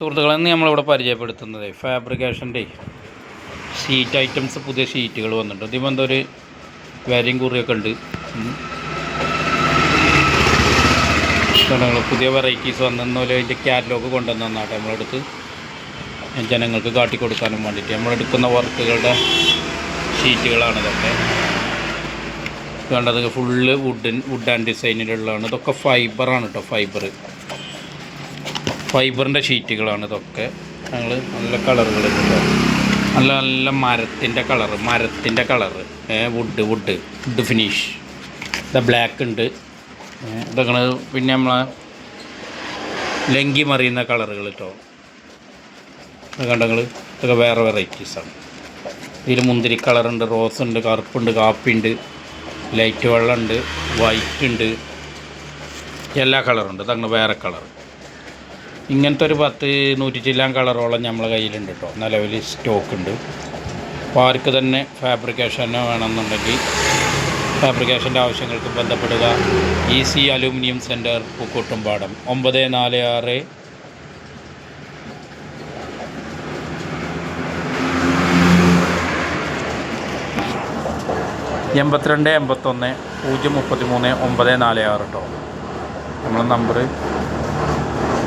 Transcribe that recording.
സുഹൃത്തുക്കളെ, ഇന്ന് നമ്മളിവിടെ പരിചയപ്പെടുത്തുന്നത് ഫാബ്രിക്കേഷൻ്റെ ഷീറ്റ് ഐറ്റംസ്. പുതിയ ഷീറ്റുകൾ വന്നിട്ടുണ്ട്. ഇതിപ്പോൾ എന്തോ ഒരു വരിയും കുറിയൊക്കെ ഉണ്ട്. പുതിയ വെറൈറ്റീസ് വന്നപോലെ അതിൻ്റെ കാറ്റലോഗ് കൊണ്ടുവന്നാട്ടെ നമ്മളെടുത്ത് ജനങ്ങൾക്ക് കാട്ടിക്കൊടുക്കാനും വേണ്ടിയിട്ട് നമ്മളെടുക്കുന്ന വർക്കുകളുടെ ഷീറ്റുകളാണ് ഇതൊക്കെ. വേണ്ടത് ഫുള്ള് വുഡ് ആൻഡ് ഡിസൈനിലുള്ളതാണ്. ഇതൊക്കെ ഫൈബറാണ് കേട്ടോ. ഫൈബറിൻ്റെ ഷീറ്റുകളാണ് ഇതൊക്കെ. ഞങ്ങൾ നല്ല കളറുകൾ കിട്ടും. നല്ല നല്ല മരത്തിൻ്റെ കളറ് വുഡ് ഫിനിഷ്. ഇത് ബ്ലാക്ക് ഉണ്ട്. ഇതൊക്കെ പിന്നെ നമ്മളെ ലങ്കി മറിയുന്ന കളറുകൾ കേട്ടോ. കണ്ടങ്ങൾ ഇതൊക്കെ വേറെ വെറൈറ്റീസാണ്. ഇതിൽ മുന്തിരി കളറുണ്ട്, റോസ് ഉണ്ട്, കറുപ്പുണ്ട്, കാപ്പിയുണ്ട്, ലൈറ്റ് വെള്ളമുണ്ട്, വൈറ്റ് ഉണ്ട്, എല്ലാ കളറുണ്ട്. ഇതങ്ങനെ വേറെ കളർ. ഇങ്ങനത്തെ ഒരു 100 ചില്ലാൻ കളറോളം നമ്മളെ കയ്യിലുണ്ട് കേട്ടോ. നിലവിൽ സ്റ്റോക്ക് ഉണ്ട്. അപ്പോൾ ആർക്ക് തന്നെ ഫാബ്രിക്കേഷന് വേണമെന്നുണ്ടെങ്കിൽ ഫാബ്രിക്കേഷൻ്റെ ആവശ്യങ്ങൾക്ക് ബന്ധപ്പെടുക. Easy aluminium centre, Pookkottumpadam. 946 82 81 033 946 കേട്ടോ നമ്മളെ നമ്പർ.